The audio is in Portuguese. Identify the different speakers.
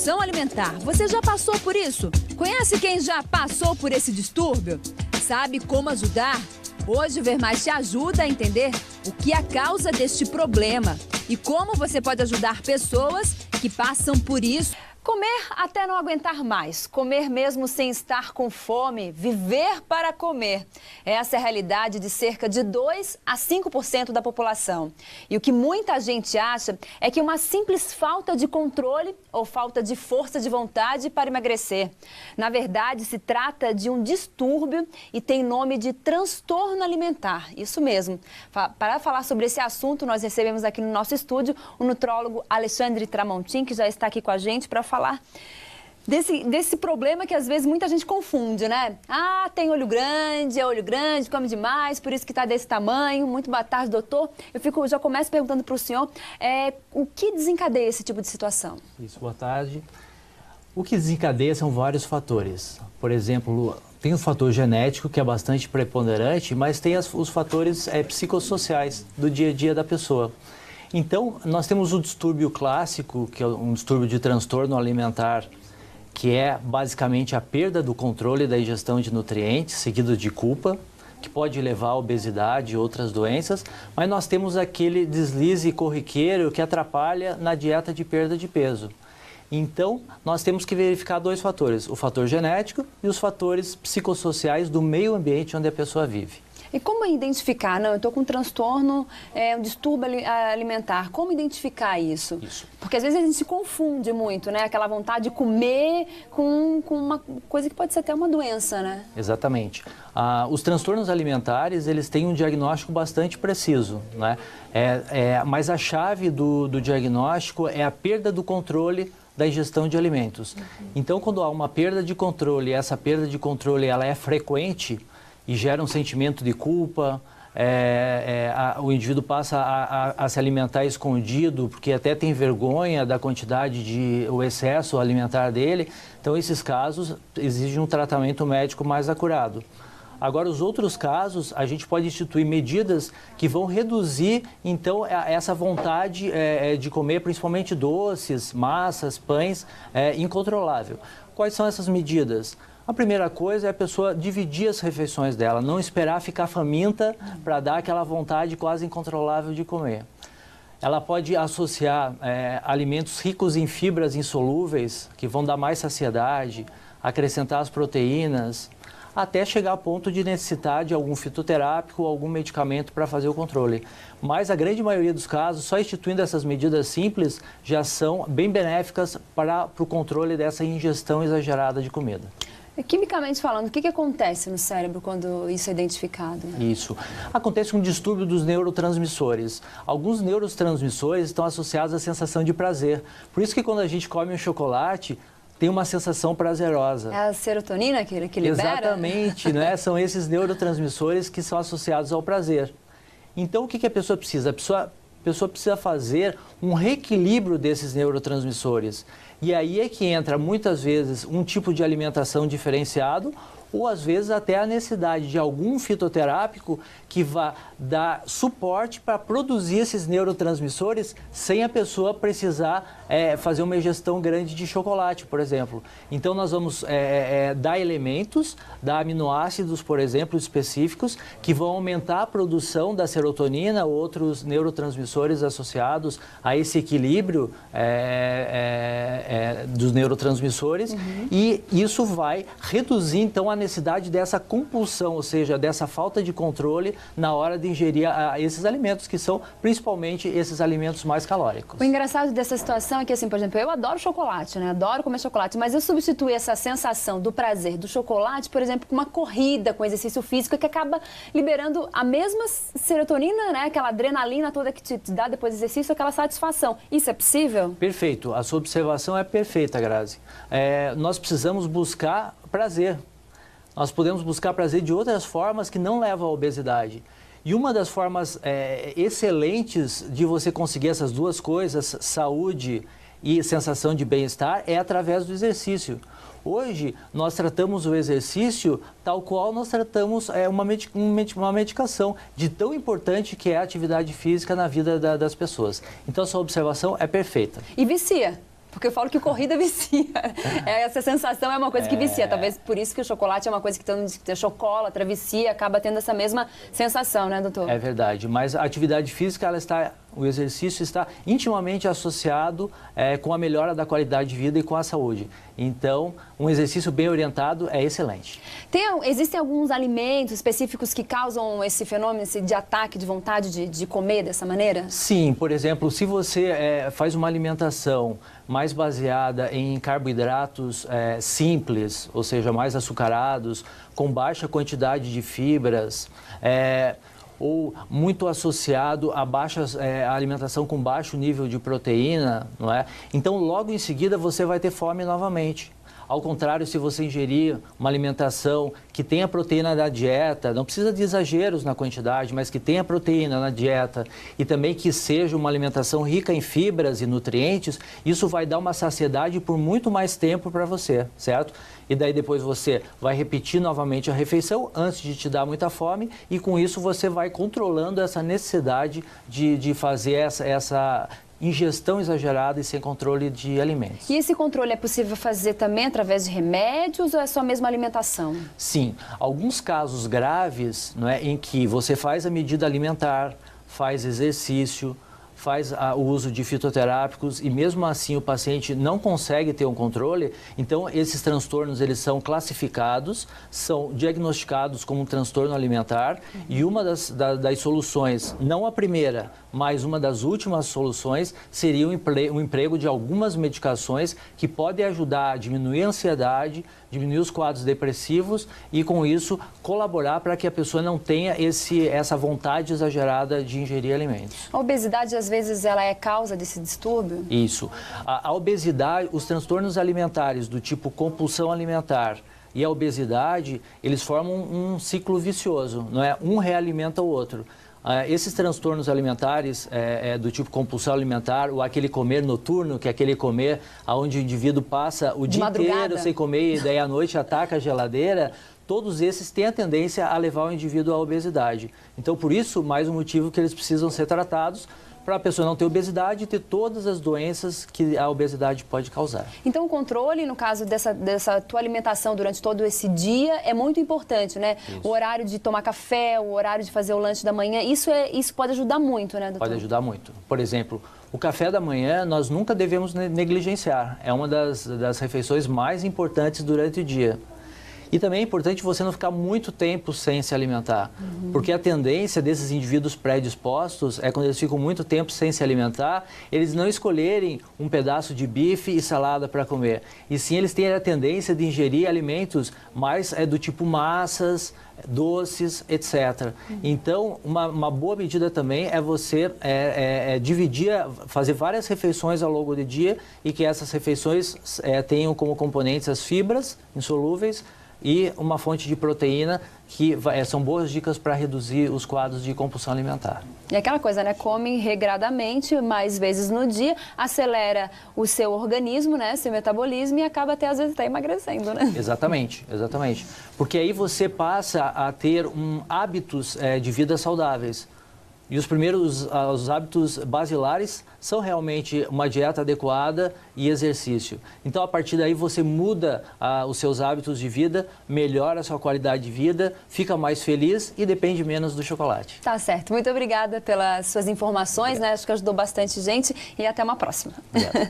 Speaker 1: compulsão alimentar. Você já passou por isso? Conhece quem já passou por esse distúrbio? Sabe como ajudar? Hoje o Ver Mais te ajuda a entender o que é a causa deste problema e como você pode ajudar pessoas que passam por isso. Comer até não aguentar mais, comer mesmo sem estar com fome, viver para comer. Essa é a realidade de cerca de 2 a 5% da população. E o que muita gente acha é que uma simples falta de controle ou falta de força de vontade para emagrecer. Na verdade, se trata de um distúrbio e tem nome de transtorno alimentar. Isso mesmo. Para falar sobre esse assunto, nós recebemos aqui no nosso estúdio o nutrólogo Alexandre Tramontin, que já está aqui com a gente para falar desse problema que às vezes muita gente confunde, né? Ah, tem olho grande, come demais, por isso que está desse tamanho. Muito boa tarde, doutor. Já começo perguntando para o senhor, o que desencadeia esse tipo de situação?
Speaker 2: Isso, boa tarde. O que desencadeia são vários fatores. Por exemplo, tem o fator genético, que é bastante preponderante, mas tem os fatores psicossociais do dia a dia da pessoa. Então, nós temos o distúrbio clássico, que é um distúrbio de transtorno alimentar, que é basicamente a perda do controle da ingestão de nutrientes, seguido de culpa, que pode levar à obesidade e outras doenças, mas nós temos aquele deslize corriqueiro que atrapalha na dieta de perda de peso. Então, nós temos que verificar dois fatores, o fator genético e os fatores psicossociais do meio ambiente onde a pessoa vive.
Speaker 1: E como identificar? Não, eu estou com um transtorno, um distúrbio alimentar. Como identificar isso? Porque às vezes a gente se confunde muito, né? Aquela vontade de comer com uma coisa que pode ser até uma doença, né?
Speaker 2: Exatamente. Os transtornos alimentares, eles têm um diagnóstico bastante preciso, né? Mas a chave do diagnóstico é a perda do controle da ingestão de alimentos. Então, quando há uma perda de controle, essa perda de controle ela é frequente, e gera um sentimento de culpa, o indivíduo passa a se alimentar escondido, porque até tem vergonha da quantidade o excesso alimentar dele. Então, esses casos exigem um tratamento médico mais acurado. Agora, os outros casos, a gente pode instituir medidas que vão reduzir, então, essa vontade de comer, principalmente doces, massas, pães, incontrolável. Quais são essas medidas? A primeira coisa é a pessoa dividir as refeições dela, não esperar ficar faminta para dar aquela vontade quase incontrolável de comer. Ela pode associar alimentos ricos em fibras insolúveis, que vão dar mais saciedade, acrescentar as proteínas, até chegar ao ponto de necessitar de algum fitoterápico ou algum medicamento para fazer o controle. Mas a grande maioria dos casos, só instituindo essas medidas simples, já são bem benéficas para o controle dessa ingestão exagerada de comida.
Speaker 1: Quimicamente falando, o que acontece no cérebro quando isso é identificado?
Speaker 2: Isso. Acontece um distúrbio dos neurotransmissores. Alguns neurotransmissores estão associados à sensação de prazer. Por isso que quando a gente come um chocolate, tem uma sensação prazerosa.
Speaker 1: É a serotonina que libera?
Speaker 2: Exatamente, né? São esses neurotransmissores que são associados ao prazer. Então, o que a pessoa precisa? A pessoa precisa fazer um reequilíbrio desses neurotransmissores. E aí é que entra, muitas vezes, um tipo de alimentação diferenciado ou, às vezes, até a necessidade de algum fitoterápico que vá dar suporte para produzir esses neurotransmissores sem a pessoa precisar fazer uma ingestão grande de chocolate, por exemplo. Então, nós vamos dar elementos, dar aminoácidos, por exemplo, específicos, que vão aumentar a produção da serotonina ou outros neurotransmissores associados a esse equilíbrio dos neurotransmissores, e isso vai reduzir, então, a necessidade dessa compulsão, ou seja, dessa falta de controle na hora de ingerir esses alimentos, que são principalmente esses alimentos mais calóricos.
Speaker 1: O engraçado dessa situação é que, assim, por exemplo, eu adoro chocolate, né? Adoro comer chocolate, mas eu substituí essa sensação do prazer do chocolate, por exemplo, com uma corrida, com exercício físico, que acaba liberando a mesma serotonina, né? Aquela adrenalina toda que te dá depois do exercício, aquela satisfação. Isso é possível?
Speaker 2: Perfeito. A sua observação é perfeita, Grazi. Nós precisamos buscar prazer. Nós podemos buscar prazer de outras formas que não levam à obesidade. E uma das formas excelentes de você conseguir essas duas coisas, saúde e sensação de bem-estar, é através do exercício. Hoje, nós tratamos o exercício tal qual nós tratamos uma medicação, de tão importante que é a atividade física na vida das pessoas. Então, a sua observação é perfeita.
Speaker 1: E vicia?
Speaker 3: Porque eu falo que corrida vicia. Essa sensação é uma coisa que vicia. Talvez por isso que o chocolate é uma coisa que chocolatra, vicia, acaba tendo essa mesma sensação, né, doutor?
Speaker 2: É verdade, mas a atividade física, o exercício está intimamente associado com a melhora da qualidade de vida e com a saúde. Então, um exercício bem orientado é excelente.
Speaker 3: Existem alguns alimentos específicos que causam esse fenômeno de ataque de vontade de comer dessa maneira?
Speaker 2: Sim, por exemplo, se você faz uma alimentação mais baseada em carboidratos simples, ou seja, mais açucarados, com baixa quantidade de fibras, ou muito associado a a alimentação com baixo nível de proteína, não é? Então, logo em seguida, você vai ter fome novamente. Ao contrário, se você ingerir uma alimentação que tenha proteína na dieta, não precisa de exageros na quantidade, mas que tenha proteína na dieta e também que seja uma alimentação rica em fibras e nutrientes, isso vai dar uma saciedade por muito mais tempo para você, certo? E daí depois você vai repetir novamente a refeição antes de te dar muita fome e com isso você vai controlando essa necessidade de fazer essa ingestão exagerada e sem controle de alimentos.
Speaker 3: E esse controle é possível fazer também através de remédios ou é só mesmo alimentação?
Speaker 2: Sim, alguns casos graves, não é, em que você faz a medida alimentar, faz exercício, faz o uso de fitoterápicos e mesmo assim o paciente não consegue ter um controle, então esses transtornos eles são classificados, são diagnosticados como um transtorno alimentar e uma das soluções, não a primeira, mas uma das últimas soluções seria o emprego de algumas medicações que podem ajudar a diminuir a ansiedade, diminuir os quadros depressivos e com isso colaborar para que a pessoa não tenha essa vontade exagerada de ingerir alimentos.
Speaker 3: A obesidade às vezes ela é causa desse distúrbio?
Speaker 2: Isso. A obesidade, os transtornos alimentares do tipo compulsão alimentar e a obesidade, eles formam um ciclo vicioso, não é? Um realimenta o outro. Esses transtornos alimentares do tipo compulsão alimentar ou aquele comer noturno, que é aquele comer onde o indivíduo passa o dia inteiro sem comer e daí à noite ataca a geladeira, todos esses têm a tendência a levar o indivíduo à obesidade. Então, por isso, mais um motivo que eles precisam ser tratados para a pessoa não ter obesidade e ter todas as doenças que a obesidade pode causar.
Speaker 3: Então, o controle, no caso dessa tua alimentação durante todo esse dia, é muito importante, né? Isso. O horário de tomar café, o horário de fazer o lanche da manhã, isso pode ajudar muito, né, doutor?
Speaker 2: Pode ajudar muito. Por exemplo, o café da manhã nós nunca devemos negligenciar. É uma das refeições mais importantes durante o dia. E também é importante você não ficar muito tempo sem se alimentar, porque a tendência desses indivíduos predispostos é quando eles ficam muito tempo sem se alimentar, eles não escolherem um pedaço de bife e salada para comer, e sim eles têm a tendência de ingerir alimentos mais do tipo massas, doces, etc. Então, uma boa medida também é você dividir, fazer várias refeições ao longo do dia e que essas refeições tenham como componentes as fibras insolúveis, e uma fonte de proteína que são boas dicas para reduzir os quadros de compulsão alimentar.
Speaker 3: E aquela coisa, né? Come regradamente, mais vezes no dia, acelera o seu organismo, né? Seu metabolismo e acaba até às vezes até emagrecendo, né?
Speaker 2: Exatamente, exatamente. Porque aí você passa a ter hábitos de vida saudáveis. E os hábitos basilares são realmente uma dieta adequada e exercício. Então, a partir daí, você muda os seus hábitos de vida, melhora a sua qualidade de vida, fica mais feliz e depende menos do chocolate.
Speaker 3: Tá certo. Muito obrigada pelas suas informações, né? Acho que ajudou bastante gente e até uma próxima.
Speaker 2: Obrigado.